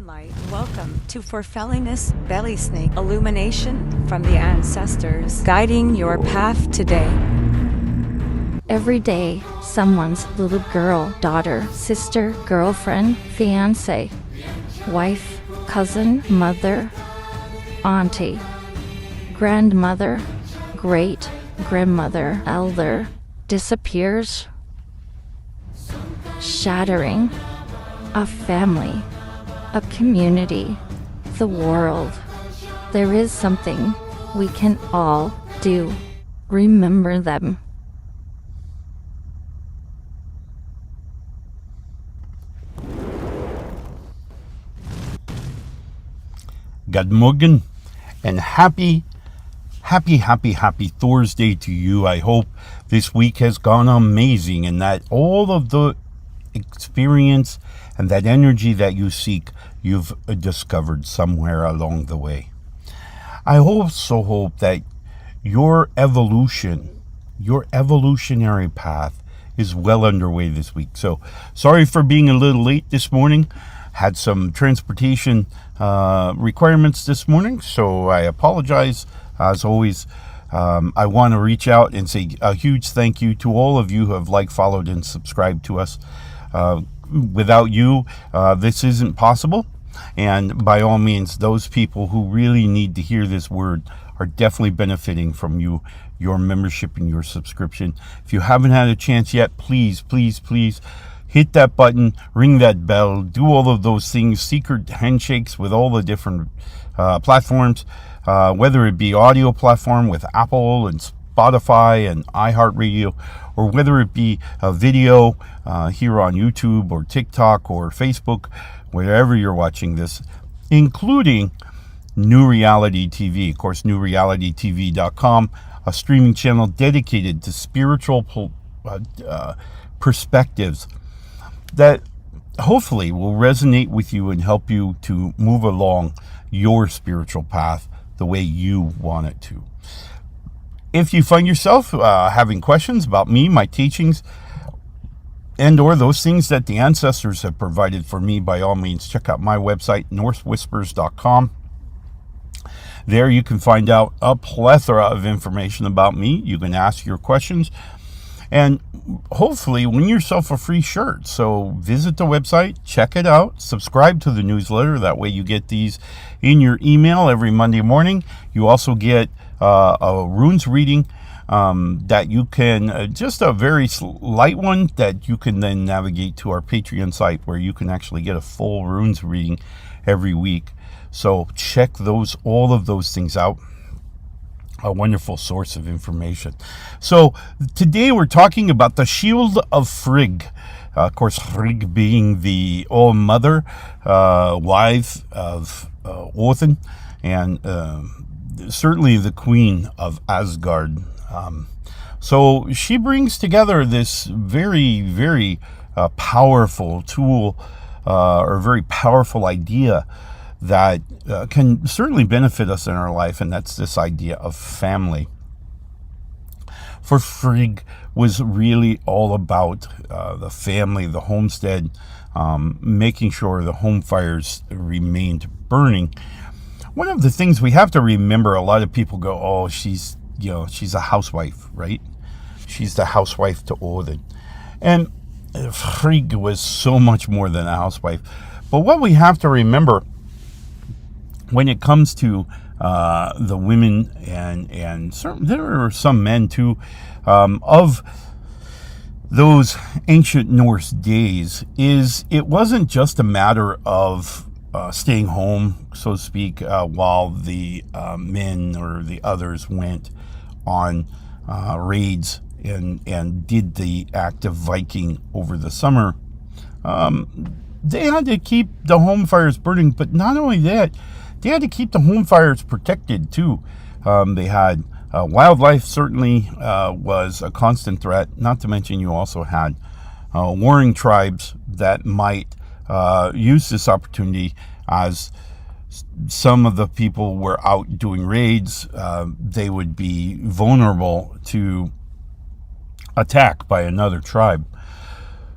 sunlight. Welcome to Forfelliness Belly Snake illumination from the ancestors, guiding your path today. Every day, someone's little girl, daughter, sister, girlfriend, fiance, wife, cousin, mother, auntie, grandmother, great-grandmother, elder disappears, shattering a family, a community, the world. There is something we can all do. Remember them. Good morning and happy Thursday to you. I hope this week has gone amazing and that all of the experience and that energy that you seek, you've discovered somewhere along the way. I also hope that your evolutionary path is well underway this week. So sorry for being a little late this morning. Had some transportation requirements this morning, so I apologize. As always, I want to reach out and say a huge thank you to all of you who have liked, followed, and subscribed to us. Without you, this isn't possible. And by all means, those people who really need to hear this word are definitely benefiting from your membership and your subscription. If you haven't had a chance yet, please hit that button, ring that bell, do all of those things, secret handshakes with all the different platforms, whether it be audio platform with Apple and Spotify and iHeartRadio, or whether it be a video here on YouTube or TikTok or Facebook, wherever you're watching this, including New Reality TV. Of course, newrealitytv.com, a streaming channel dedicated to spiritual perspectives that hopefully will resonate with you and help you to move along your spiritual path the way you want it to. If you find yourself having questions about me, my teachings, and or those things that the ancestors have provided for me, by all means, check out my website, NorseWhispers.com. There you can find out a plethora of information about me. You can ask your questions and hopefully win yourself a free shirt. So visit the website, check it out, subscribe to the newsletter. That way you get these in your email every Monday morning. You also get a runes reading that you can, just a very light one that you can then navigate to our Patreon site where you can actually get a full runes reading every week. So check all of those things out. A wonderful source of information. So today we're talking about the Shield of Frigg. Of course, Frigg being the all-mother wife of Odin, and certainly the queen of Asgard. So she brings together this very powerful tool, or very powerful idea that can certainly benefit us in our life, and that's this idea of family. For Frigg was really all about the family, the homestead, making sure the home fires remained burning. One of the things we have to remember, a lot of people go, oh, she's a housewife, right? She's the housewife to Odin. And Frigg was so much more than a housewife. But what we have to remember when it comes to the women and there are some men too, of those ancient Norse days, is it wasn't just a matter of staying home, so to speak, while the men or the others went on raids and did the act of Viking over the summer. They had to keep the home fires burning, but not only that, they had to keep the home fires protected too. They had wildlife certainly was a constant threat, not to mention you also had warring tribes that might use this opportunity as some of the people were out doing raids. They would be vulnerable to attack by another tribe.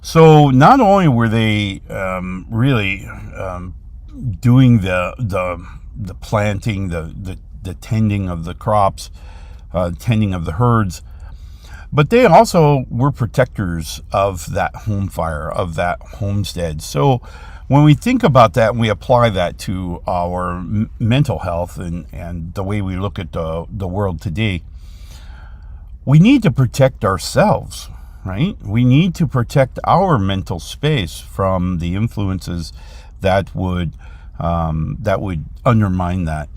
So not only were they really doing the planting, the tending of the crops, tending of the herds. But they also were protectors of that home fire, of that homestead. So when we think about that and we apply that to our mental health and the way we look at the world today, we need to protect ourselves, right? We need to protect our mental space from the influences that would undermine that.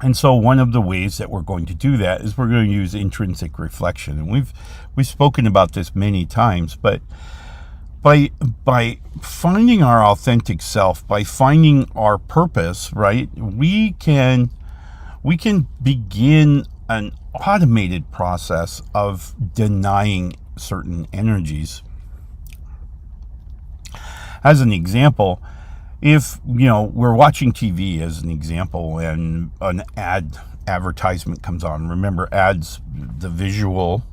And so one of the ways that we're going to do that is we're going to use intrinsic reflection. And we've spoken about this many times, but by finding our authentic self, by finding our purpose, right, we can begin an automated process of denying certain energies. As an example, if we're watching TV as an example and an advertisement comes on, remember ads, the visual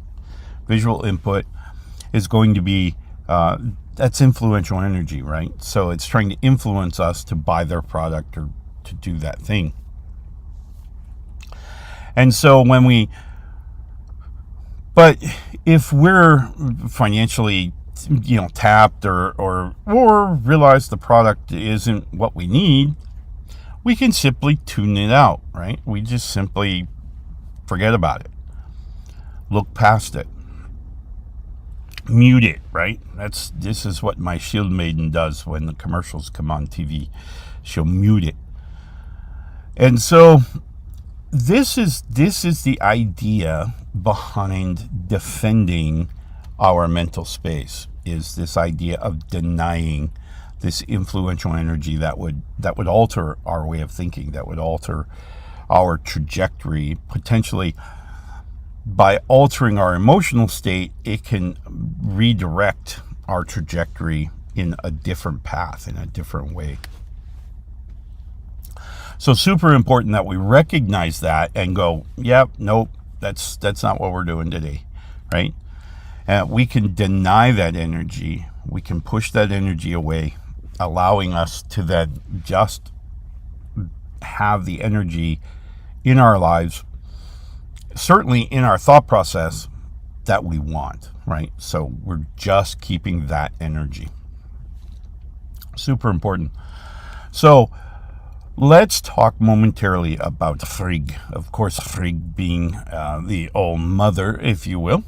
input is going to be that's influential energy, right? So it's trying to influence us to buy their product or to do that thing. And so but if we're financially tapped or realize the product isn't what we need, we can simply tune it out, right? We just simply forget about it, look past it, mute it, right? This is what my Shield Maiden does when the commercials come on TV. She'll mute it. And so this is the idea behind defending our mental space, is this idea of denying this influential energy that would alter our way of thinking, that would alter our trajectory. Potentially, by altering our emotional state, it can redirect our trajectory in a different path, in a different way. So super important that we recognize that and go, yep, nope, that's not what we're doing today, right? We can deny that energy. We can push that energy away, allowing us to then just have the energy in our lives, certainly in our thought process, that we want, right? So we're just keeping that energy. Super important. So let's talk momentarily about Frigg. Of course, Frigg being the All Mother, if you will.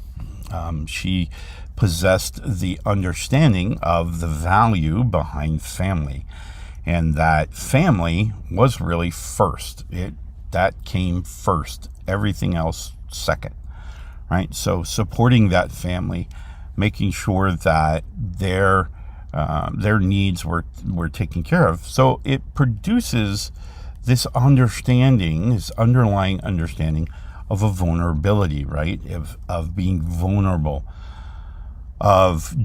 She possessed the understanding of the value behind family, and that family was really first. That came first. Everything else second, right? So supporting that family, making sure that their needs were taken care of. So it produces this understanding, this underlying understanding of a vulnerability, right? Of being vulnerable, of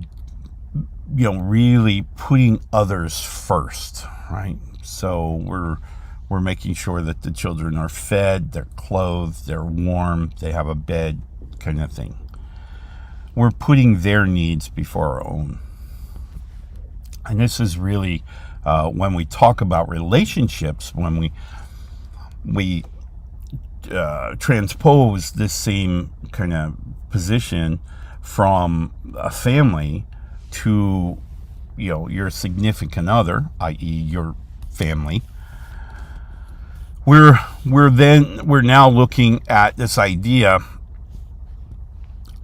really putting others first, right? So we're making sure that the children are fed, they're clothed, they're warm, they have a bed, kind of thing. We're putting their needs before our own. And this is really when we talk about relationships, when we transpose this same kind of position from a family to your significant other, i.e. your family. We're now looking at this idea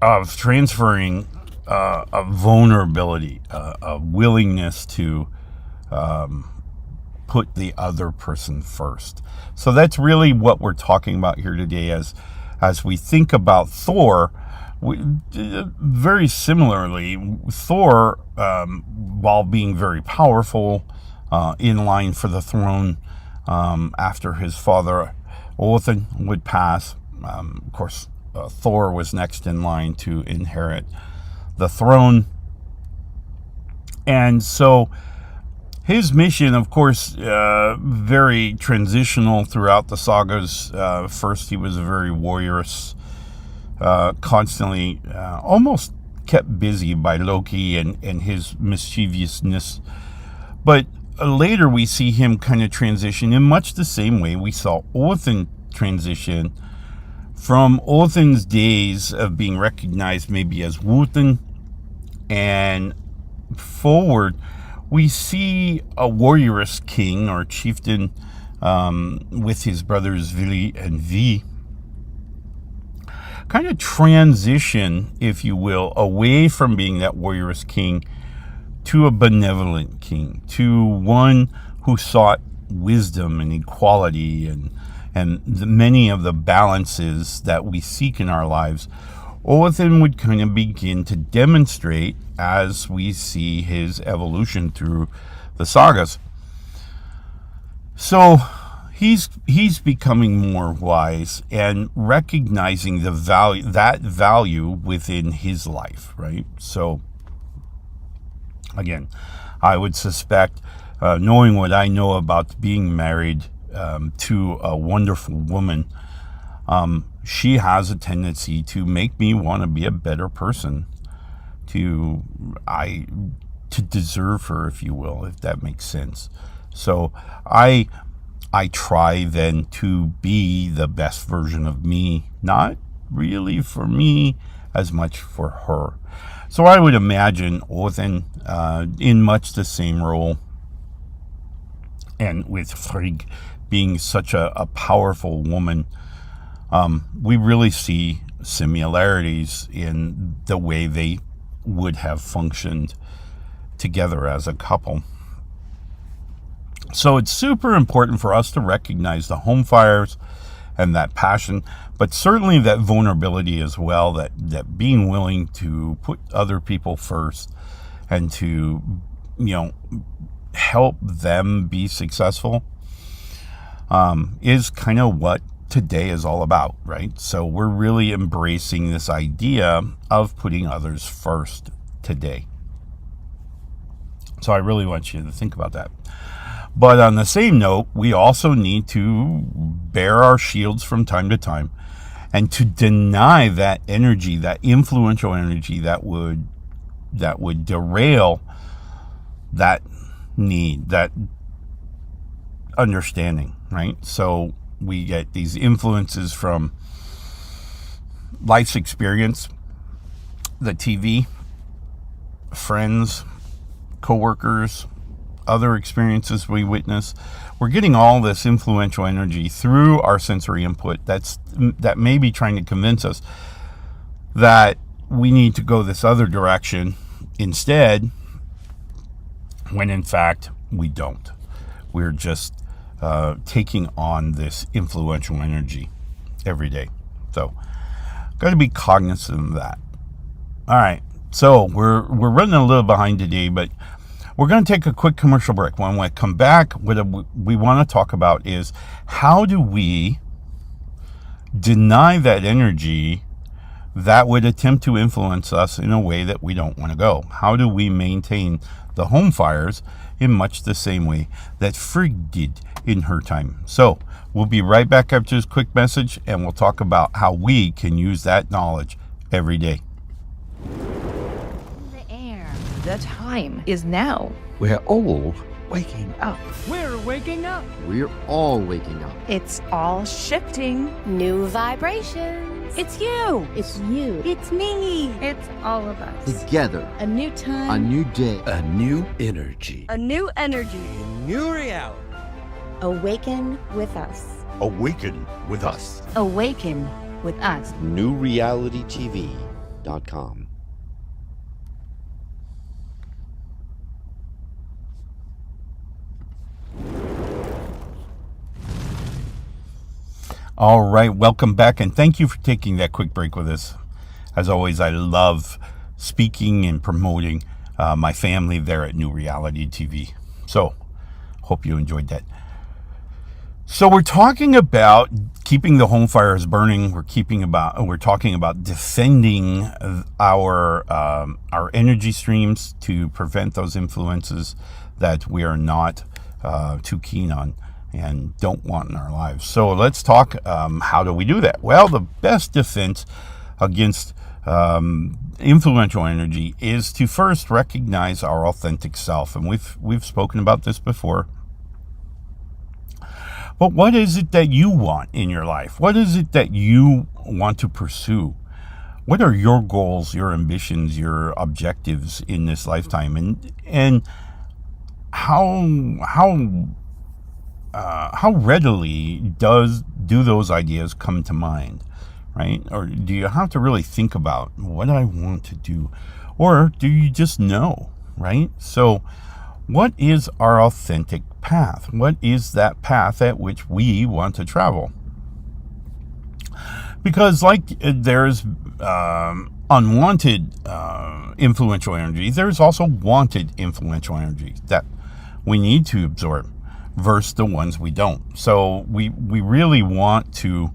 of transferring a vulnerability, a willingness to put the other person first. So that's really what we're talking about here today as we think about Thor. Very similarly, Thor, while being very powerful, in line for the throne after his father Othin would pass, of course, Thor was next in line to inherit the throne. And so his mission, of course, very transitional throughout the sagas. First, he was a very warriorous, constantly almost kept busy by Loki and his mischievousness. But later we see him kind of transition in much the same way we saw Othin transition from Othin's days of being recognized maybe as Wotan, and forward we see a warriorous king or chieftain with his brothers Vili and Vi kind of transition, if you will, away from being that warriorous king to a benevolent king, to one who sought wisdom and equality and many of the balances that we seek in our lives. Othin would kind of begin to demonstrate as we see his evolution through the sagas. So he's becoming more wise and recognizing the value within his life, right? So again, I would suspect, knowing what I know about being married to a wonderful woman, she has a tendency to make me want to be a better person, to deserve her, if you will, if that makes sense. So I try then to be the best version of me, not really for me as much for her. So I would imagine Othin in much the same role, and with Frigg being such a powerful woman, we really see similarities in the way they would have functioned together as a couple. So it's super important for us to recognize the home fires and that passion, but certainly that vulnerability as well, that being willing to put other people first and to, help them be successful is kind of what today is all about, right? So we're really embracing this idea of putting others first today. So I really want you to think about that. But on the same note, we also need to bear our shields from time to time and to deny that energy, that influential energy that would derail that need, that understanding, right? So we get these influences from life's experience, the TV, friends, coworkers, other experiences we witness. We're getting all this influential energy through our sensory input that may be trying to convince us that we need to go this other direction instead, when in fact we don't. We're just taking on this influential energy every day. So got to be cognizant of that. All right, so we're running a little behind today, but we're going to take a quick commercial break. When we come back, what we want to talk about is how do we deny that energy that would attempt to influence us in a way that we don't want to go? How do we maintain the home fires in much the same way that Frigg did in her time? So we'll be right back after this quick message, and we'll talk about how we can use that knowledge every day. The time is now. We're all waking up. We're waking up. We're all waking up. It's all shifting. New vibrations. It's you. It's you. It's me. It's all of us. Together. A new time. A new day. A new energy. A new energy. A new reality. Awaken with us. Awaken with us. Awaken with us. newrealitytv.com. All right, welcome back, and thank you for taking that quick break with us. As always, I love speaking and promoting my family there at New Reality TV. So, hope you enjoyed that. So we're talking about keeping the home fires burning. We're talking about defending our energy streams to prevent those influences that we are not too keen on and don't want in our lives. So let's talk, how do we do that? Well, the best defense against influential energy is to first recognize our authentic self. And we've spoken about this before. But what is it that you want in your life? What is it that you want to pursue? What are your goals, your ambitions, your objectives in this lifetime? And how readily do those ideas come to mind, right? Or do you have to really think about what I want to do? Or do you just know, right? So what is our authentic path? What is that path at which we want to travel? Because like there's unwanted influential energy, there's also wanted influential energy that we need to absorb versus the ones we don't. So we really want to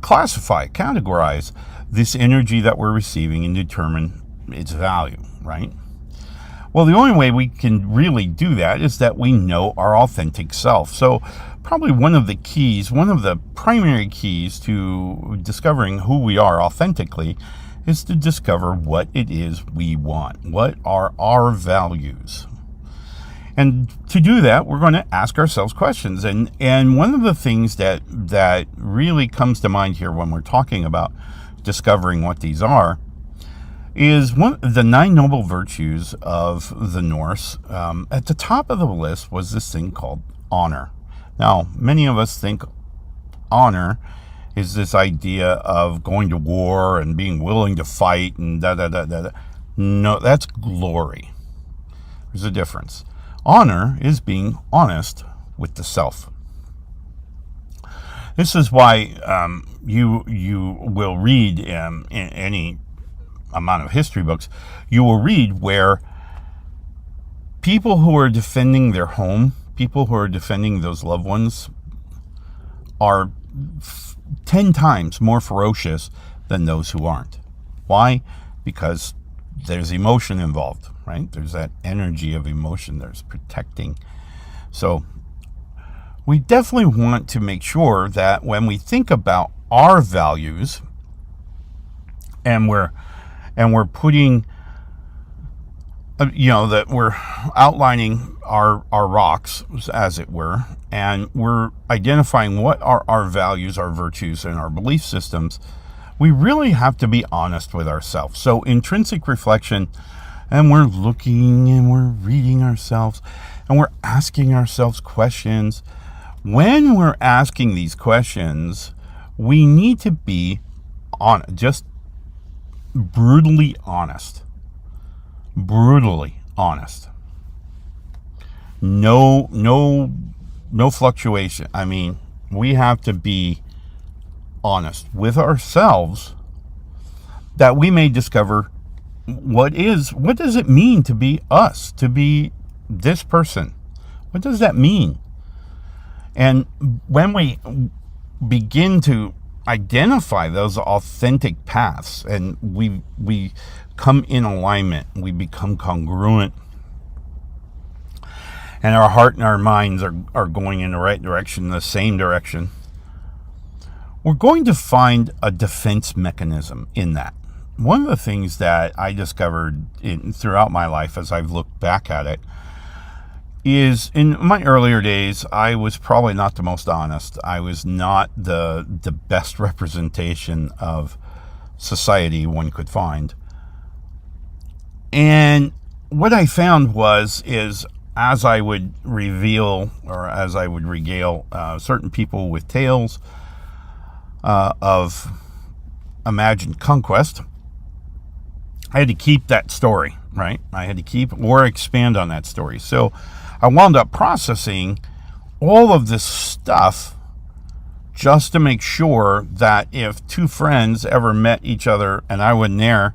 classify, categorize this energy that we're receiving and determine its value, right? Well, the only way we can really do that is that we know our authentic self. So probably one of the primary keys to discovering who we are authentically is to discover what it is we want. What are our values? And to do that, we're going to ask ourselves questions. And one of the things that really comes to mind here when we're talking about discovering what these are is the 9 noble virtues of the Norse. At the top of the list was this thing called honor. Now, many of us think honor is this idea of going to war and being willing to fight and da-da-da-da-da. No, that's glory. There's a difference. Honor is being honest with the self. This is why you will read in any amount of history books, you will read where people who are defending their home, people who are defending those loved ones, are 10 times more ferocious than those who aren't. Why? Because there's emotion involved, right? There's that energy of emotion. There's protecting. So we definitely want to make sure that when we think about our values and we're putting, that we're outlining our rocks, as it were, and we're identifying what are our values, our virtues, and our belief systems, we really have to be honest with ourselves. So intrinsic reflection, and we're looking and we're reading ourselves, and we're asking ourselves questions. When we're asking these questions, we need to be just brutally honest. Brutally honest. No fluctuation. I mean, we have to be honest with ourselves that we may discover what does it mean to be us, to be this person? What does that mean? And when we begin to identify those authentic paths and we come in alignment, we become congruent, and our heart and our minds are going in the right direction, the same direction, we're going to find a defense mechanism in that. One of the things that I discovered throughout my life as I've looked back at it is, in my earlier days, I was probably not the most honest. I was not the best representation of society one could find. And what I found is as I would reveal, or as I would regale certain people with tales of imagined conquest, I had to keep that story, right? I had to keep or expand on that story. So I wound up processing all of this stuff just to make sure that if two friends ever met each other and I wasn't there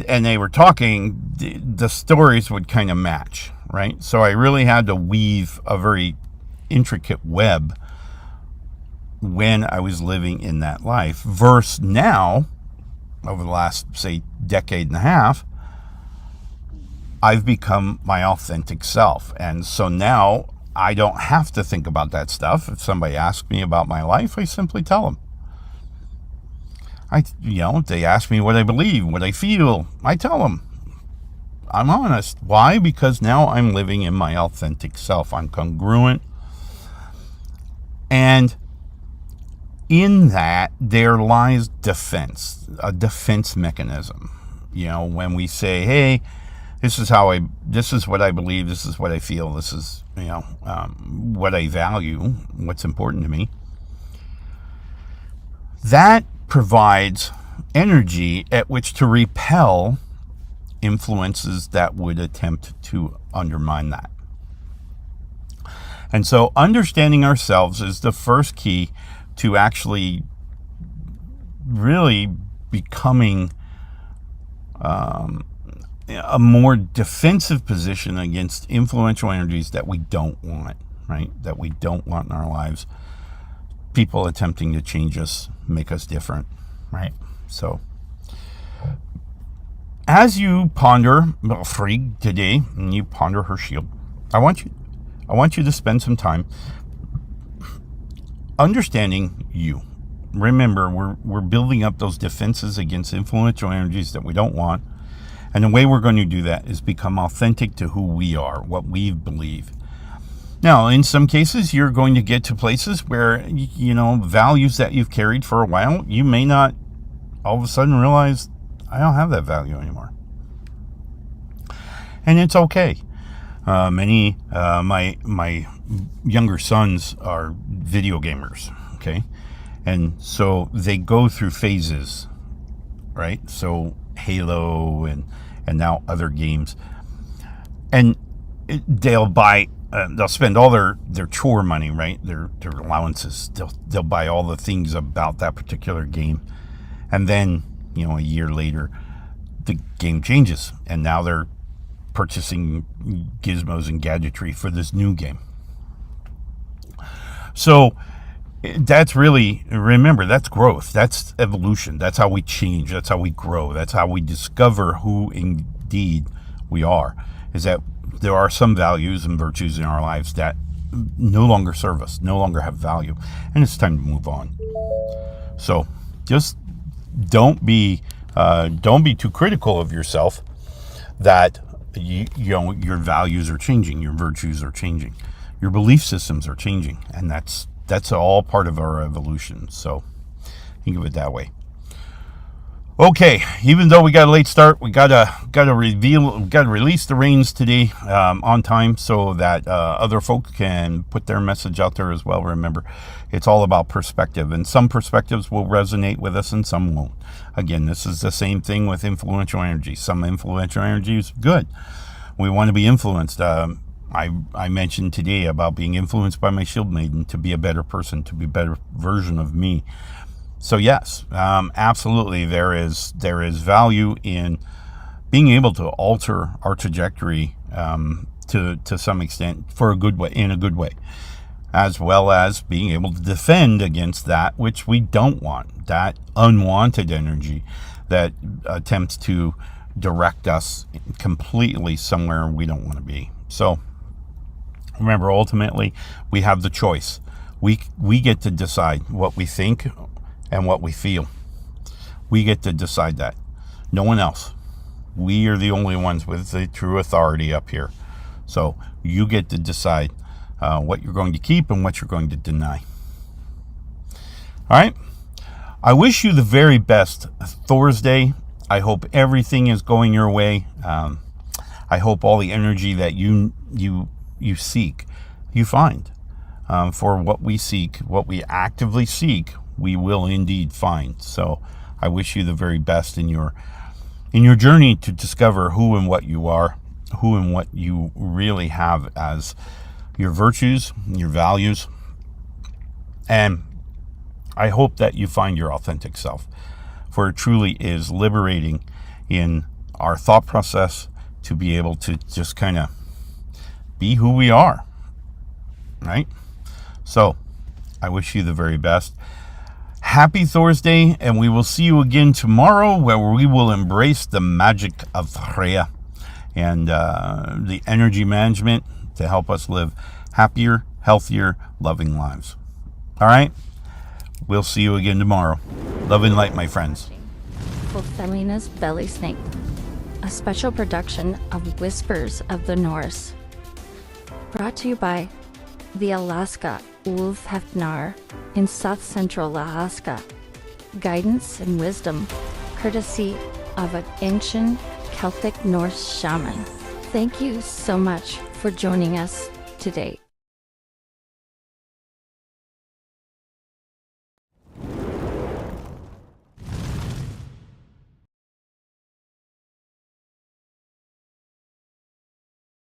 and they were talking, the stories would kind of match, right? So I really had to weave a very intricate web when I was living in that life. Versus now, over the last, say, decade and a half, I've become my authentic self. And so now I don't have to think about that stuff. If somebody asks me about my life, I simply tell them. they ask me what I believe, what I feel. I tell them. I'm honest. Why? Because now I'm living in my authentic self. I'm congruent. And in that, there lies defense, a defense mechanism. When we say, hey, this is what I believe, this is what I feel, this is, what I value, what's important to me. That provides energy at which to repel influences that would attempt to undermine that. And so understanding ourselves is the first key to actually really becoming a more defensive position against influential energies that we don't want, right? That we don't want in our lives. People attempting to change us, make us different, right? So, as you ponder Frigg today, and you ponder her shield, I want you to spend some time understanding you. Remember, we're building up those defenses against influential energies that we don't want. And the way we're going to do that is become authentic to who we are, what we believe. Now, in some cases, you're going to get to places where, values that you've carried for a while, you may not all of a sudden realize, I don't have that value anymore. And it's okay. My younger sons are video gamers, okay? And so they go through phases, right? So Halo and now other games. And they'll spend all their chore money, right? Their allowances. They'll buy all the things about that particular game. And then, a year later, the game changes. And now they're purchasing gizmos and gadgetry for this new game. So that's really, remember, that's growth. That's evolution. That's how we change. That's how we grow. That's how we discover who indeed we are. Is that there are some values and virtues in our lives that no longer serve us, no longer have value, and it's time to move on. So just don't be too critical of yourself that your values are changing, your virtues are changing, your belief systems are changing, and that's all part of our evolution. So think of it that way. Okay, even though we got a late start, we gotta release the reins today on time so that other folk can put their message out there as well. Remember, it's all about perspective, and some perspectives will resonate with us and some won't. Again, this is the same thing with influential energy. Some influential energy is good. We want to be influenced. I mentioned today about being influenced by my shield maiden to be a better person, to be a better version of me. So yes, absolutely, there is value in being able to alter our trajectory to some extent for a good way, in a good way, as well as being able to defend against that which we don't want, that unwanted energy that attempts to direct us completely somewhere we don't want to be. So remember, ultimately, we have the choice. We get to decide what we think and what we feel. We get to decide that. No one else. We are the only ones with the true authority up here. So you get to decide what you're going to keep and what you're going to deny. All right. I wish you the very best Thursday. I hope everything is going your way. I hope all the energy that you seek, you find. For what we seek, what we actively seek, we will indeed find. So I wish you the very best in your journey to discover who and what you are, who and what you really have as your virtues, your values. And I hope that you find your authentic self, for it truly is liberating in our thought process to be able to just kind of be who we are, right? So I wish you the very best. Happy Thursday, and we will see you again tomorrow, where we will embrace the magic of Frigga and the energy management to help us live happier, healthier, loving lives. All right? We'll see you again tomorrow. Love and light, my friends. Fulfillina's Belly Snake, a special production of Whispers of the Norse. Brought to you by the Alaska akoutlaw in South Central Alaska. Guidance and wisdom, courtesy of an ancient Celtic Norse shaman. Thank you so much for joining us today.